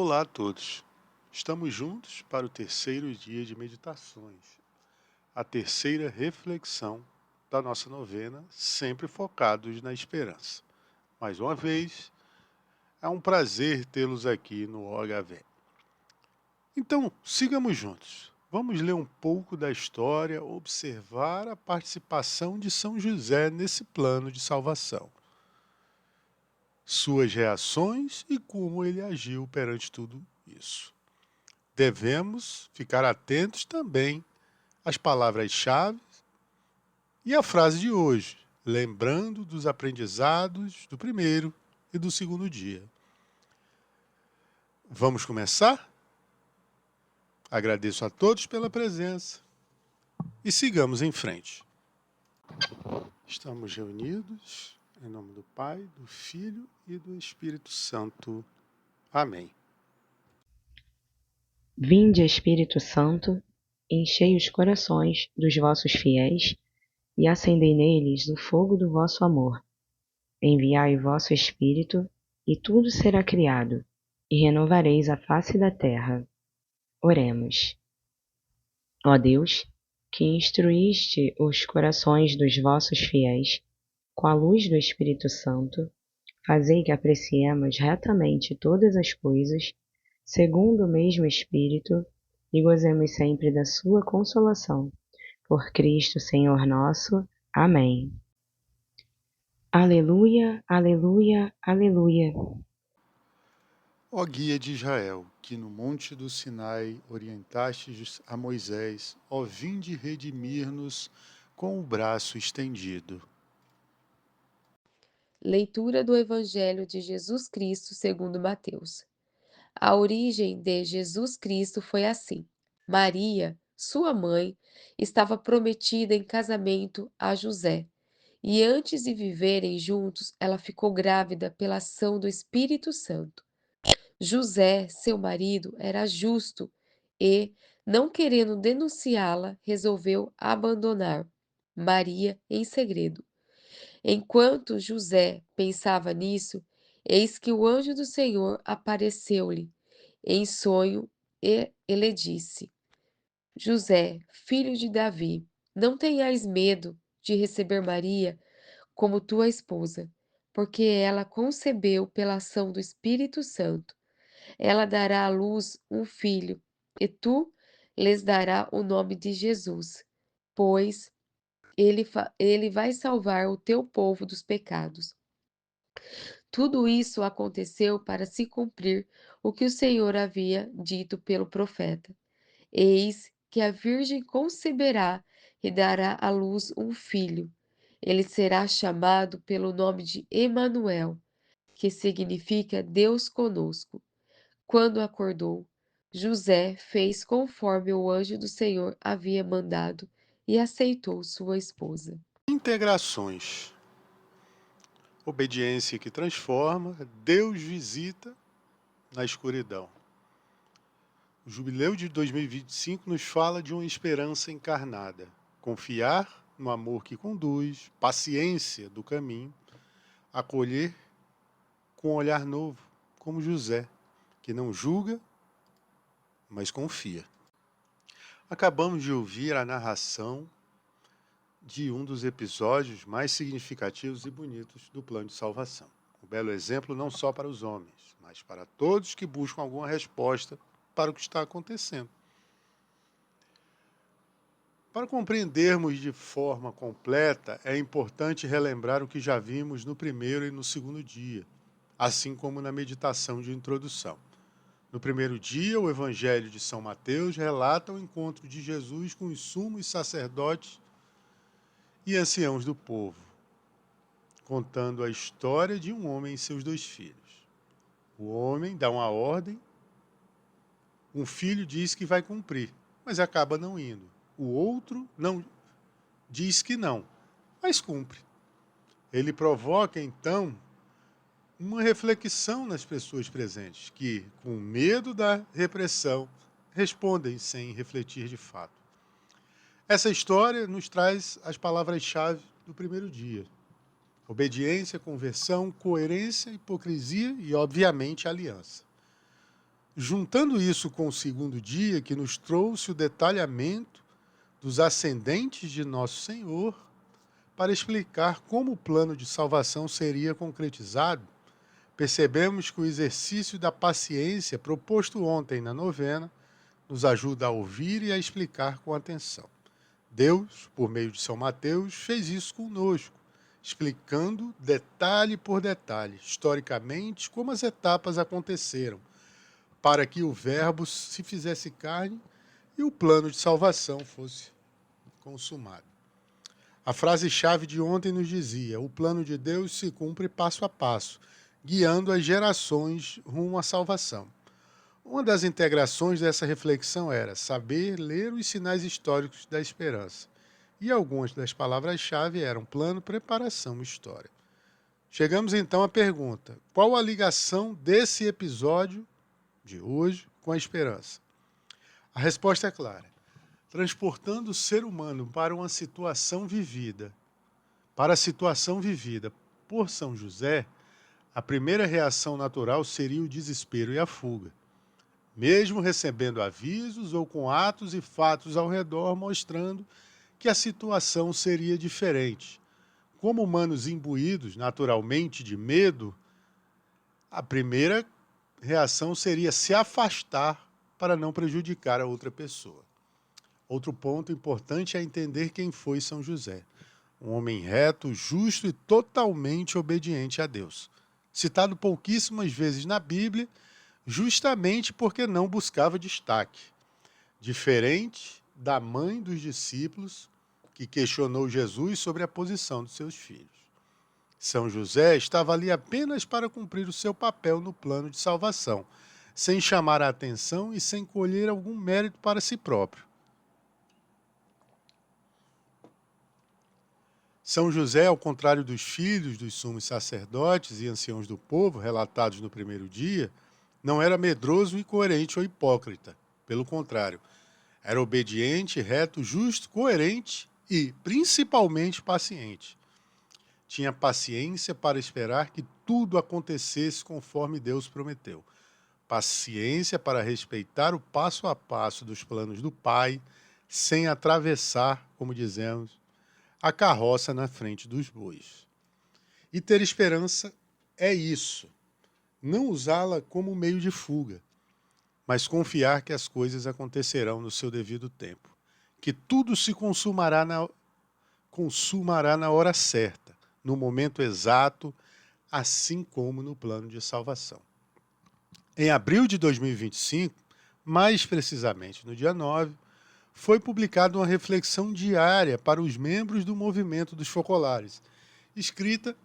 Olá a todos. Estamos juntos para o terceiro dia de meditações, a terceira reflexão da nossa novena, sempre focados na esperança. Mais uma vez, é um prazer tê-los aqui no OHV. Então, sigamos juntos. Vamos ler um pouco da história, observar a participação de São José nesse plano de salvação, suas reações e como ele agiu perante tudo isso. Devemos ficar atentos também às palavras-chave e à frase de hoje, lembrando dos aprendizados do primeiro e do segundo dia. Vamos começar? Agradeço a todos pela presença e sigamos em frente. Estamos reunidos em nome do Pai, do Filho e do Espírito Santo. Amém. Vinde, Espírito Santo, enchei os corações dos vossos fiéis e acendei neles o fogo do vosso amor. Enviai o vosso Espírito, e tudo será criado, e renovareis a face da terra. Oremos. Ó Deus, que instruíste os corações dos vossos fiéis com a luz do Espírito Santo, fazei que apreciemos retamente todas as coisas, segundo o mesmo Espírito, e gozemos sempre da sua consolação. Por Cristo Senhor nosso. Amém. Aleluia, aleluia, aleluia. Ó guia de Israel, que no monte do Sinai orientastes a Moisés, ó vinde redimir-nos com o braço estendido. Leitura do Evangelho de Jesus Cristo segundo Mateus. A origem de Jesus Cristo foi assim. Maria, sua mãe, estava prometida em casamento a José, e antes de viverem juntos, ela ficou grávida pela ação do Espírito Santo. José, seu marido, era justo e, não querendo denunciá-la, resolveu abandonar Maria em segredo. Enquanto José pensava nisso, eis que o anjo do Senhor apareceu-lhe em sonho e ele disse: José, filho de Davi, não tenhais medo de receber Maria como tua esposa, porque ela concebeu pela ação do Espírito Santo. Ela dará à luz um filho, e tu lhes dará o nome de Jesus, pois ele vai salvar o teu povo dos pecados. Tudo isso aconteceu para se cumprir o que o Senhor havia dito pelo profeta. Eis que a Virgem conceberá e dará à luz um filho. Ele será chamado pelo nome de Emanuel, que significa Deus conosco. Quando acordou, José fez conforme o anjo do Senhor havia mandado e aceitou sua esposa. Integrações. Obediência que transforma, Deus visita na escuridão. O jubileu de 2025 nos fala de uma esperança encarnada. Confiar no amor que conduz, paciência do caminho, acolher com um olhar novo, como José, que não julga, mas confia. Acabamos de ouvir a narração de um dos episódios mais significativos e bonitos do plano de salvação. Um belo exemplo não só para os homens, mas para todos que buscam alguma resposta para o que está acontecendo. Para compreendermos de forma completa, é importante relembrar o que já vimos no primeiro e no segundo dia, assim como na meditação de introdução. No primeiro dia, o Evangelho de São Mateus relata o encontro de Jesus com os sumos sacerdotes e anciãos do povo, contando a história de um homem e seus 2 filhos. O homem dá uma ordem, um filho diz que vai cumprir, mas acaba não indo. O outro não diz que não, mas cumpre. Ele provoca, então, uma reflexão nas pessoas presentes, que, com medo da repressão, respondem sem refletir de fato. Essa história nos traz as palavras-chave do primeiro dia: obediência, conversão, coerência, hipocrisia e, obviamente, aliança. Juntando isso com o segundo dia, que nos trouxe o detalhamento dos ascendentes de nosso Senhor, para explicar como o plano de salvação seria concretizado, percebemos que o exercício da paciência proposto ontem na novena nos ajuda a ouvir e a explicar com atenção. Deus, por meio de São Mateus, fez isso conosco, explicando detalhe por detalhe, historicamente, como as etapas aconteceram, para que o Verbo se fizesse carne e o plano de salvação fosse consumado. A frase-chave de ontem nos dizia: o plano de Deus se cumpre passo a passo, guiando as gerações rumo à salvação. Uma das integrações dessa reflexão era saber ler os sinais históricos da esperança. E algumas das palavras-chave eram plano, preparação e história. Chegamos então à pergunta: qual a ligação desse episódio de hoje com a esperança? A resposta é clara. Transportando o ser humano para a situação vivida por São José, a primeira reação natural seria o desespero e a fuga. Mesmo recebendo avisos ou com atos e fatos ao redor mostrando que a situação seria diferente. Como humanos imbuídos naturalmente de medo, a primeira reação seria se afastar para não prejudicar a outra pessoa. Outro ponto importante é entender quem foi São José. Um homem reto, justo e totalmente obediente a Deus. Citado pouquíssimas vezes na Bíblia, justamente porque não buscava destaque. Diferente da mãe dos discípulos, que questionou Jesus sobre a posição dos seus filhos. São José estava ali apenas para cumprir o seu papel no plano de salvação, sem chamar a atenção e sem colher algum mérito para si próprio. São José, ao contrário dos filhos dos sumos sacerdotes e anciãos do povo, relatados no primeiro dia, não era medroso, incoerente ou hipócrita. Pelo contrário, era obediente, reto, justo, coerente e, principalmente, paciente. Tinha paciência para esperar que tudo acontecesse conforme Deus prometeu. Paciência para respeitar o passo a passo dos planos do Pai, sem atravessar, como dizemos, a carroça na frente dos bois. E ter esperança é isso. Não usá-la como meio de fuga, mas confiar que as coisas acontecerão no seu devido tempo. Que tudo se consumará na hora certa, no momento exato, assim como no plano de salvação. Em abril de 2025, mais precisamente no dia 9, foi publicada uma reflexão diária para os membros do movimento dos focolares, escrita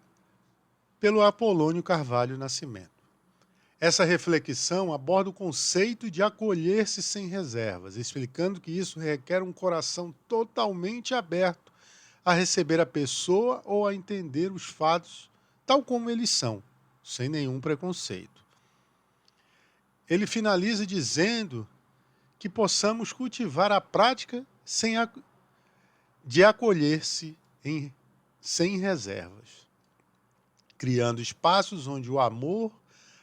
pelo Apolônio Carvalho Nascimento. Essa reflexão aborda o conceito de acolher-se sem reservas, explicando que isso requer um coração totalmente aberto a receber a pessoa ou a entender os fatos tal como eles são, sem nenhum preconceito. Ele finaliza dizendo que possamos cultivar a prática de acolher-se sem reservas, criando espaços onde o amor,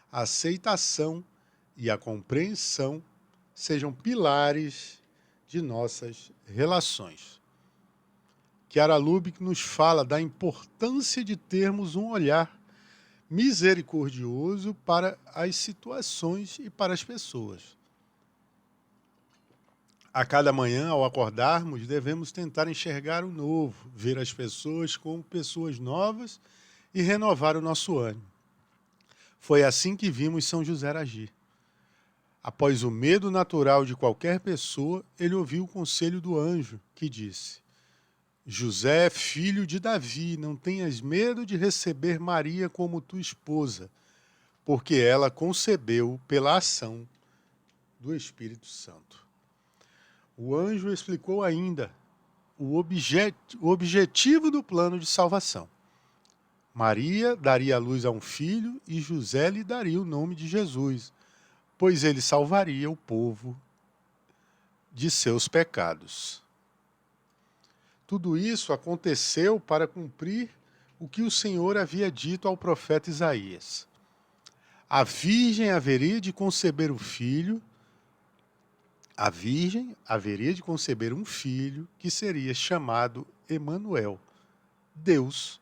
a aceitação e a compreensão sejam pilares de nossas relações. Chiara Lubick nos fala da importância de termos um olhar misericordioso para as situações e para as pessoas. A cada manhã, ao acordarmos, devemos tentar enxergar o novo, ver as pessoas como pessoas novas e renovar o nosso ânimo. Foi assim que vimos São José agir. Após o medo natural de qualquer pessoa, ele ouviu o conselho do anjo, que disse: José, filho de Davi, não tenhas medo de receber Maria como tua esposa, porque ela concebeu pela ação do Espírito Santo. O anjo explicou ainda o objetivo do plano de salvação. Maria daria à luz a um filho e José lhe daria o nome de Jesus, pois ele salvaria o povo de seus pecados. Tudo isso aconteceu para cumprir o que o Senhor havia dito ao profeta Isaías. A virgem haveria de conceber um filho, a virgem haveria de conceber um filho que seria chamado Emanuel, Deus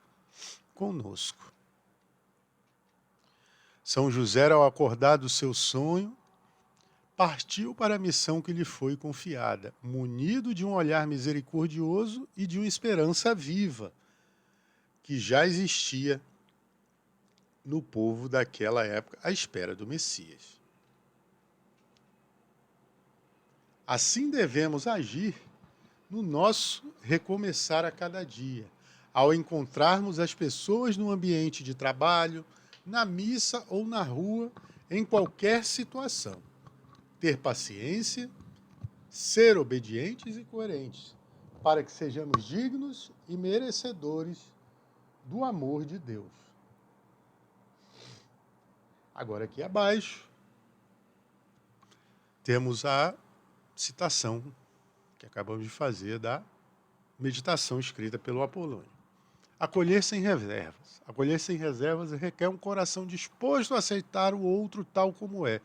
conosco. São José, ao acordar do seu sonho, partiu para a missão que lhe foi confiada, munido de um olhar misericordioso e de uma esperança viva, que já existia no povo daquela época à espera do Messias. Assim devemos agir no nosso recomeçar a cada dia, ao encontrarmos as pessoas no ambiente de trabalho, na missa ou na rua, em qualquer situação. Ter paciência, ser obedientes e coerentes, para que sejamos dignos e merecedores do amor de Deus. Agora, aqui abaixo, temos a citação que acabamos de fazer da meditação escrita pelo Apolônio. Acolher sem reservas. Acolher sem reservas requer um coração disposto a aceitar o outro tal como é,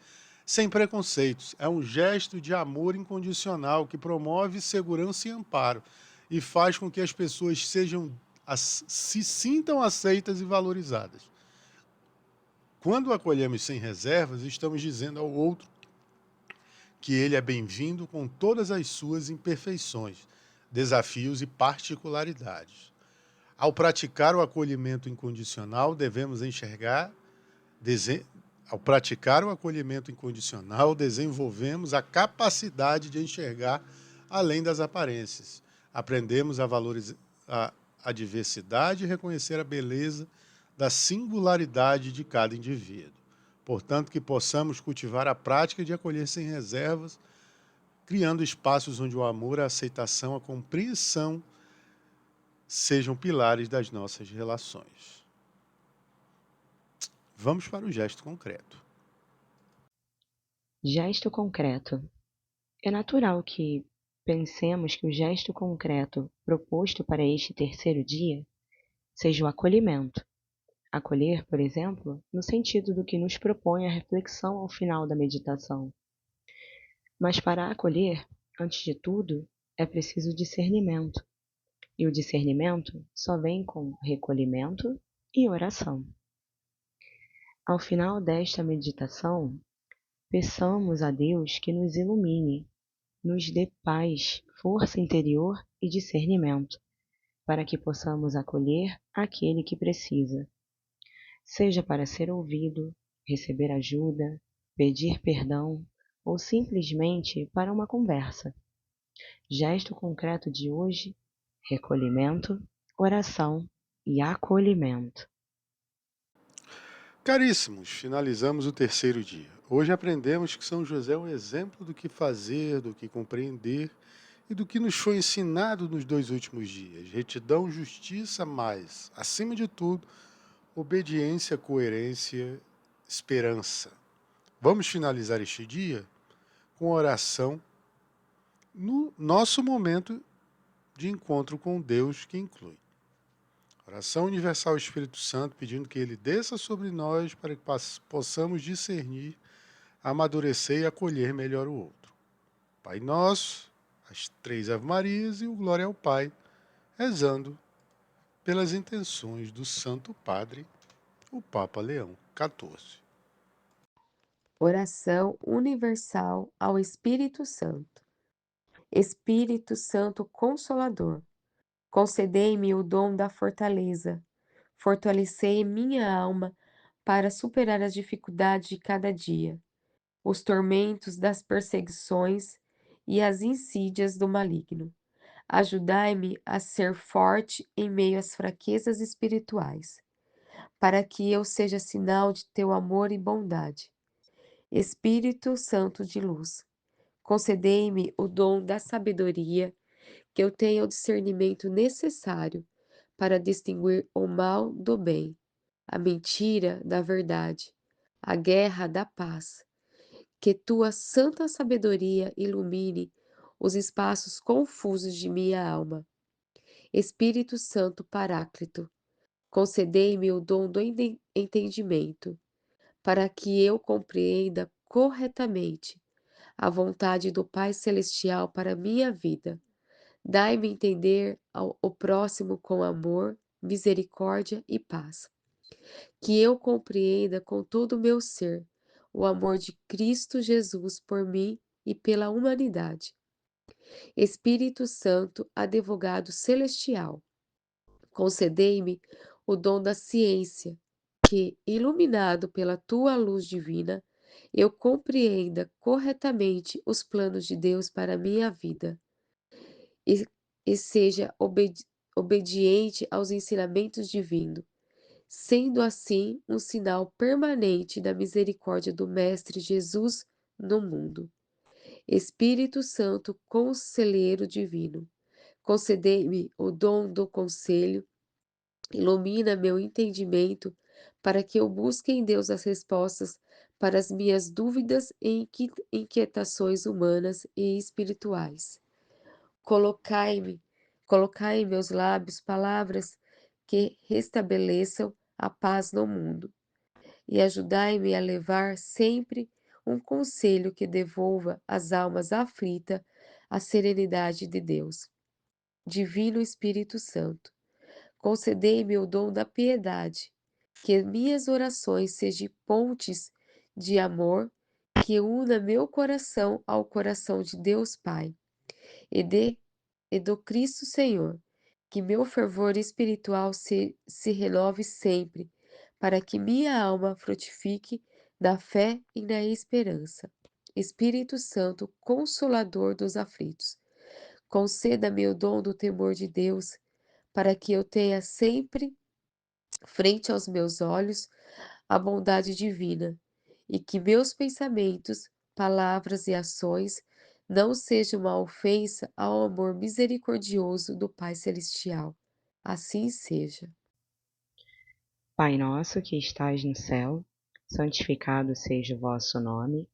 sem preconceitos. É um gesto de amor incondicional que promove segurança e amparo e faz com que as pessoas se sintam aceitas e valorizadas. Quando acolhemos sem reservas, estamos dizendo ao outro que ele é bem-vindo com todas as suas imperfeições, desafios e particularidades. Ao praticar o acolhimento incondicional, ao praticar o acolhimento incondicional, desenvolvemos a capacidade de enxergar além das aparências. Aprendemos a valorizar a diversidade e reconhecer a beleza da singularidade de cada indivíduo. Portanto, que possamos cultivar a prática de acolher sem reservas, criando espaços onde o amor, a aceitação, a compreensão sejam pilares das nossas relações. Vamos para o gesto concreto. Gesto concreto. É natural que pensemos que o gesto concreto proposto para este terceiro dia seja o acolhimento. Acolher, por exemplo, no sentido do que nos propõe a reflexão ao final da meditação. Mas para acolher, antes de tudo, é preciso discernimento. E o discernimento só vem com recolhimento e oração. Ao final desta meditação, peçamos a Deus que nos ilumine, nos dê paz, força interior e discernimento, para que possamos acolher aquele que precisa, seja para ser ouvido, receber ajuda, pedir perdão ou simplesmente para uma conversa. Gesto concreto de hoje: recolhimento, oração e acolhimento. Caríssimos, finalizamos o terceiro dia. Hoje aprendemos que São José é um exemplo do que fazer, do que compreender e do que nos foi ensinado nos 2 últimos dias. Retidão, justiça, mas, acima de tudo, obediência, coerência, esperança. Vamos finalizar este dia com oração no nosso momento de encontro com Deus, que inclui oração universal ao Espírito Santo, pedindo que ele desça sobre nós para que possamos discernir, amadurecer e acolher melhor o outro. Pai Nosso, as 3 Ave-Marias e o Glória ao Pai, rezando pelas intenções do Santo Padre, o Papa Leão XIV. Oração universal ao Espírito Santo. Espírito Santo Consolador, concedei-me o dom da fortaleza, fortalecei minha alma para superar as dificuldades de cada dia, os tormentos das perseguições e as insídias do maligno. Ajudai-me a ser forte em meio às fraquezas espirituais, para que eu seja sinal de teu amor e bondade. Espírito Santo de luz, concedei-me o dom da sabedoria, que eu tenha o discernimento necessário para distinguir o mal do bem, a mentira da verdade, a guerra da paz. Que tua santa sabedoria ilumine os espaços confusos de minha alma. Espírito Santo Paráclito, concedei-me o dom do entendimento, para que eu compreenda corretamente a vontade do Pai Celestial para minha vida. Dai-me entender o próximo com amor, misericórdia e paz. Que eu compreenda com todo o meu ser o amor de Cristo Jesus por mim e pela humanidade. Espírito Santo, advogado celestial, concedei-me o dom da ciência, que, iluminado pela tua luz divina, eu compreenda corretamente os planos de Deus para a minha vida e, e seja obediente aos ensinamentos divinos, sendo assim um sinal permanente da misericórdia do Mestre Jesus no mundo. Espírito Santo, conselheiro divino, concedei-me o dom do conselho, ilumina meu entendimento para que eu busque em Deus as respostas para as minhas dúvidas e inquietações humanas e espirituais. Colocai-me, colocai em meus lábios palavras que restabeleçam a paz no mundo e ajudai-me a levar sempre um conselho que devolva às almas aflitas a serenidade de Deus. Divino Espírito Santo, concedei-me o dom da piedade, que minhas orações sejam pontes de amor que una meu coração ao coração de Deus Pai e do Cristo Senhor, que meu fervor espiritual se renove sempre, para que minha alma frutifique na fé e na esperança. Espírito Santo, Consolador dos aflitos, conceda-me o dom do temor de Deus, para que eu tenha sempre frente aos meus olhos a bondade divina, e que meus pensamentos, palavras e ações não sejam uma ofensa ao amor misericordioso do Pai Celestial. Assim seja. Pai nosso que estais no céu, santificado seja o vosso nome.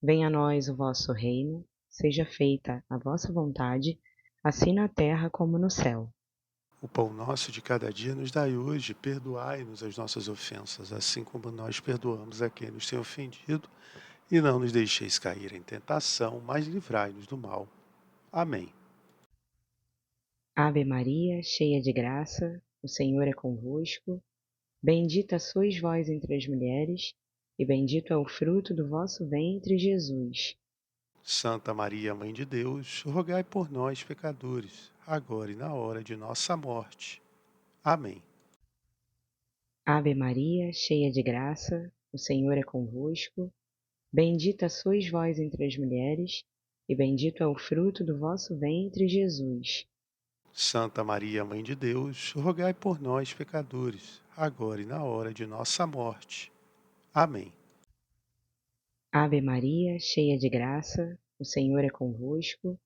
Venha a nós o vosso reino. Seja feita a vossa vontade, assim na terra como no céu. O pão nosso de cada dia nos dai hoje, perdoai-nos as nossas ofensas, assim como nós perdoamos a quem nos tem ofendido, e não nos deixeis cair em tentação, mas livrai-nos do mal. Amém. Ave Maria, cheia de graça, o Senhor é convosco. Bendita sois vós entre as mulheres, e bendito é o fruto do vosso ventre, Jesus. Santa Maria, Mãe de Deus, rogai por nós, pecadores, agora e na hora de nossa morte. Amém. Ave Maria, cheia de graça, o Senhor é convosco. Bendita sois vós entre as mulheres, e bendito é o fruto do vosso ventre, Jesus. Santa Maria, Mãe de Deus, rogai por nós, pecadores, agora e na hora de nossa morte. Amém. Ave Maria, cheia de graça, o Senhor é convosco.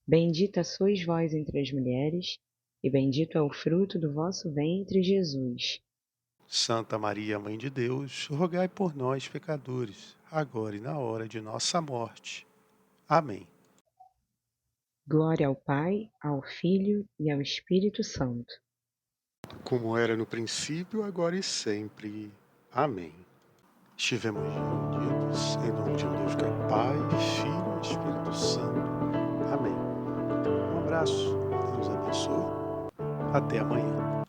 Bendita sois vós entre as mulheres, e bendito é o fruto do vosso ventre, Jesus. Santa Maria, Mãe de Deus, rogai por nós, pecadores, agora e na hora de nossa morte. Amém. Glória ao Pai, ao Filho e ao Espírito Santo. Como era no princípio, agora e sempre. Amém. Estivemos reunidos em nome de um Deus que é Pai, Filho e Espírito Santo. Amém. Um abraço, Deus abençoe. Até amanhã.